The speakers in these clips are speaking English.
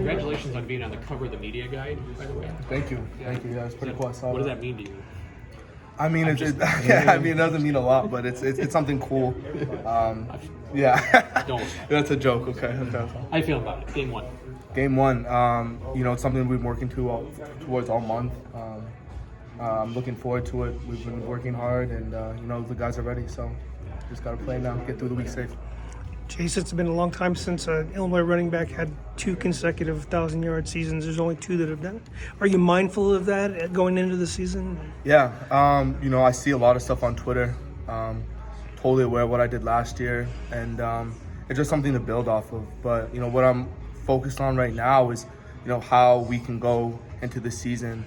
Congratulations on being on the cover of the media guide, by the way. Thank you. Thank you. Yeah, it's pretty cool. I saw What does that. that mean to you? I mean, I mean, it doesn't mean a lot, but it's something cool. Yeah. Don't. That's a joke. Okay. How you feeling about it? Game 1. Game 1, it's something we've been working towards all month. I'm looking forward to it. We've been working hard, and the guys are ready. So just got to play now, get through the week safe. Chase, it's been a long time since an Illinois running back had 2 consecutive 1,000-yard seasons. There's only 2 that have done it. Are you mindful of that going into the season? Yeah, I see a lot of stuff on Twitter. Totally aware of what I did last year, and it's just something to build off of. But what I'm focused on right now is how we can go into the season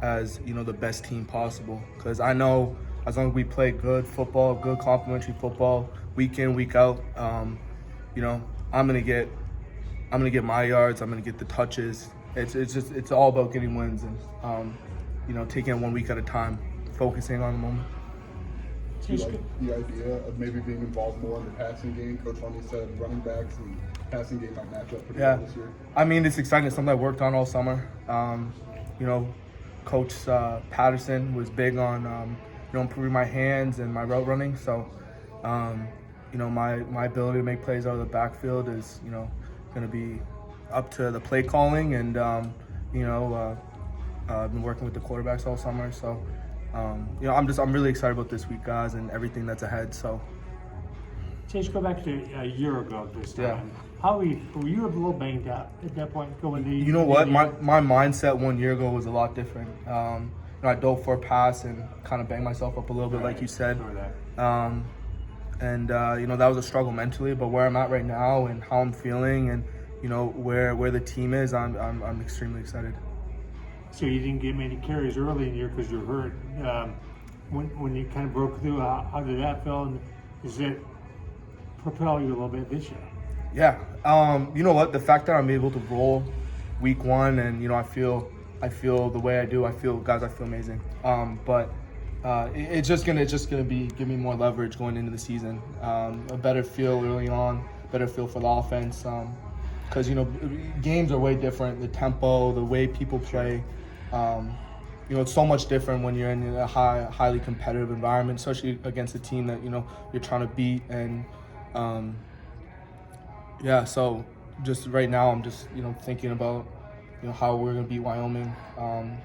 as the best team possible. Because I know as long as we play good football, good complementary football, week in, week out, I'm gonna get my yards. I'm gonna get the touches. It's all about getting wins and taking it 1 week at a time, focusing on the moment. Do you like the idea of maybe being involved more in the passing game? Coach Lundy said running backs and passing game might match up pretty well this year. I mean, it's exciting. It's something I worked on all summer. Coach Patterson was big on improving my hands and my route running. So, my ability to make plays out of the backfield is going to be up to the play calling, and I've been working with the quarterbacks all summer. So, I'm really excited about this week, guys, and everything that's ahead. So, Chase, go back to a year ago this time. Yeah. How were you a little banged up at that point going to? You know what? My mindset 1 year ago was a lot different. I dove for a pass and kind of banged myself up a little bit, like you said. That was a struggle mentally. But where I'm at right now and how I'm feeling, and where the team is, I'm extremely excited. So you didn't get many carries early in the year because you're hurt. When you kind of broke through, how did that feel? And does it propel you a little bit this year? Yeah. You know what? The fact that I'm able to roll week 1 and I feel the way I do. I feel amazing. But it's just gonna be give me more leverage going into the season. A better feel early on, better feel for the offense. Because games are way different. The tempo, the way people play. It's so much different when you're in a highly competitive environment, especially against a team that you're trying to beat. And so just right now I'm just thinking about how we're gonna beat Wyoming,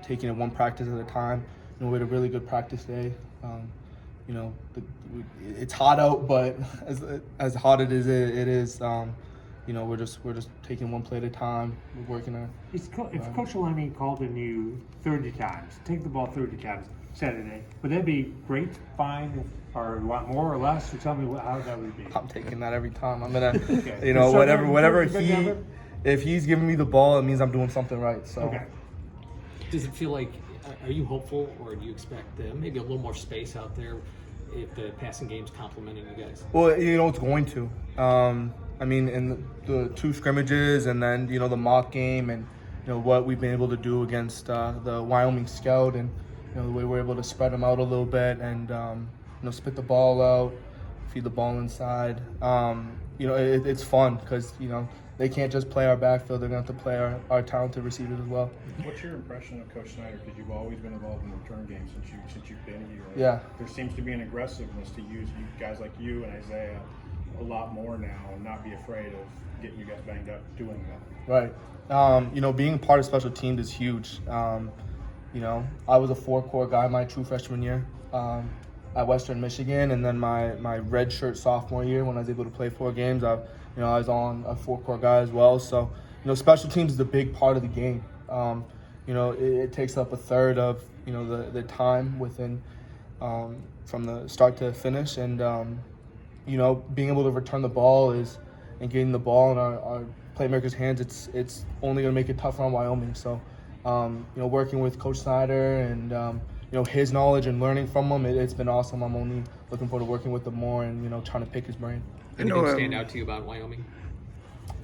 taking it one practice at a time. We had a really good practice day. It's hot out, but as hot it is. We're just taking one play at a time. We're working on. If Coach Illini called in you 30 times, take the ball 30 times Saturday, would that be great, fine, or you want more or less? So tell me how that would be. I'm taking that every time. I'm gonna, Okay. whatever if he's giving me the ball, it means I'm doing something right. So. Okay. Does it feel like, are you hopeful, or do you expect maybe a little more space out there if the passing game's complimenting you guys? Well, it's going to. In the 2 scrimmages, and then the mock game, and what we've been able to do against the Wyoming scout, and the way we're able to spread them out a little bit, and spit the ball out, feed the ball inside. It's fun because they can't just play our backfield; they're going to have to play our talented receivers as well. What's your impression of Coach Snyder? Because you've always been involved in the return game since you've been here. Yeah. There seems to be an aggressiveness to use guys like you and Isaiah a lot more now, and not be afraid of getting you guys banged up doing that. Right. Being a part of special teams is huge. I was a 4-core guy my true freshman year at Western Michigan, and then my redshirt sophomore year when I was able to play 4 games, I was on a 4-core guy as well. So, special teams is a big part of the game. It takes up a third of the time within from the start to finish, and being able to return the ball and getting the ball in our playmakers' hands, it's only going to make it tougher on Wyoming. So, working with Coach Snyder and his knowledge and learning from him, it's been awesome. I'm only looking forward to working with him more and trying to pick his brain. Anything stand out to you about Wyoming?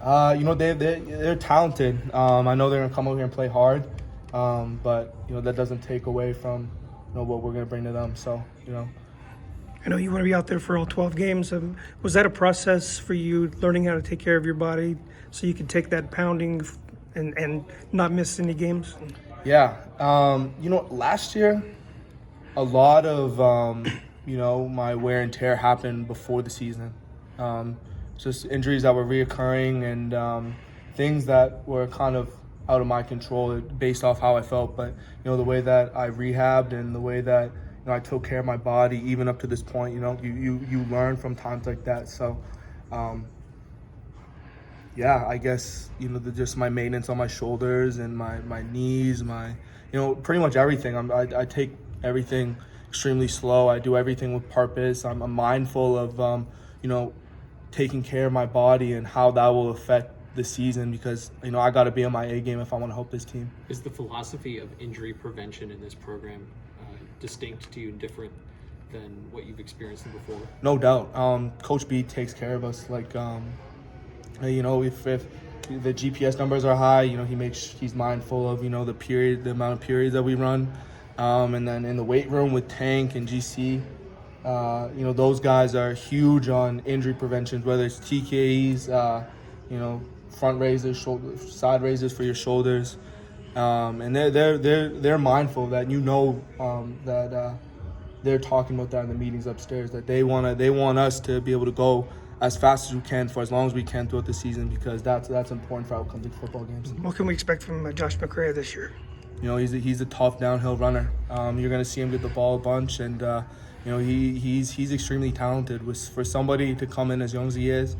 They're talented. I know they're going to come over here and play hard, but that doesn't take away from what we're going to bring to them. So I know you want to be out there for all 12 games. Was that a process for you, learning how to take care of your body so you could take that pounding and not miss any games? Yeah. Last year, a lot of, my wear and tear happened before the season. Just injuries that were reoccurring and things that were kind of out of my control based off how I felt. But, the way that I rehabbed and the way that, I took care of my body, even up to this point, you learn from times like that. So, I guess, just my maintenance on my shoulders and my knees, pretty much everything. I take everything extremely slow. I do everything with purpose. I'm mindful of, taking care of my body and how that will affect the season because, I got to be on my A game if I want to help this team. Is the philosophy of injury prevention in this program distinct to you and different than what you've experienced before? No doubt. Coach B takes care of us. Like, if the GPS numbers are high, he's mindful of, the amount of periods that we run. And then in the weight room with Tank and GC, those guys are huge on injury prevention, whether it's TKEs, front raises, side raises for your shoulders. And they're mindful that that they're talking about that in the meetings upstairs, that they want us to be able to go as fast as we can for as long as we can throughout the season because that's important for outcomes in football games. What can we expect from Josh McRae this year? He's a tough downhill runner. You're going to see him get the ball a bunch, and he's extremely talented. For somebody to come in as young as he is,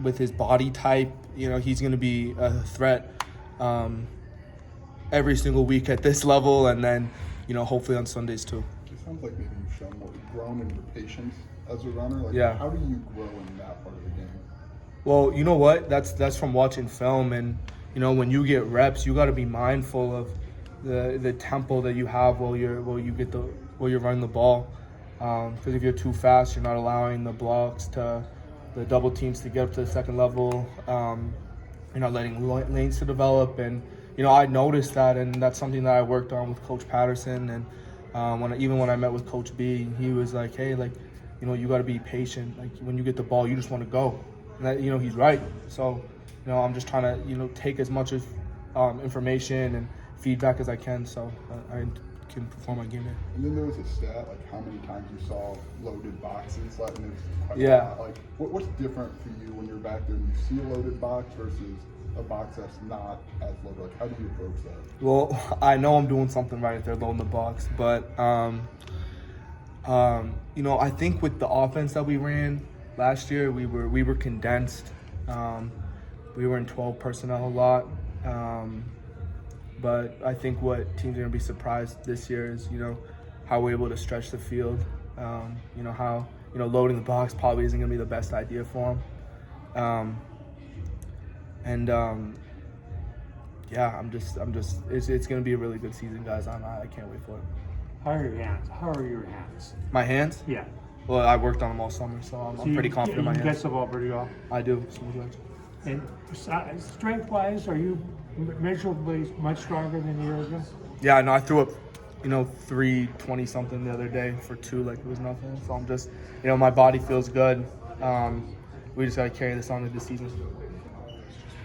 with his body type, he's going to be a threat every single week at this level, and then hopefully on Sundays too. It sounds like maybe you've shown more grown in your patience as a runner. Yeah. How do you grow in that part of the game? Well, you know what? That's from watching film, and when you get reps, you got to be mindful of the tempo that you have while you're running the ball. Because if you're too fast, you're not allowing the blocks the double teams to get up to the second level. You're not letting lanes to develop, and I noticed that, and that's something that I worked on with Coach Patterson. And when I met with Coach B, he was like, "Hey, you got to be patient. Like when you get the ball, you just want to go." And that, he's right. So, I'm just trying to take as much of information and feedback as I can, so I can perform my game there. And then there was a stat, like how many times you saw loaded boxes, and it was quite Yeah. a lot. Like, what's different for you when you're back there and you see a loaded box versus a box that's not as loaded? Like, how do you approach that? Well, I know I'm doing something right if they're loading the box, but I think with the offense that we ran last year, we were condensed. We were in 12 personnel a lot. But I think what teams are going to be surprised this year is, how we're able to stretch the field. How, loading the box probably isn't going to be the best idea for them. It's going to be a really good season, guys. I can't wait for it. How are your hands? How are your hands? My hands? Yeah. Well, I worked on them all summer, so I'm pretty confident in my You hands. catch the ball pretty well. I do. Smooth legs. And strength-wise, are you measurably much stronger than a year ago? Yeah, no, I threw up, 320 something the other day for 2 like it was nothing. So I'm just, my body feels good. We just got to carry this on into the season.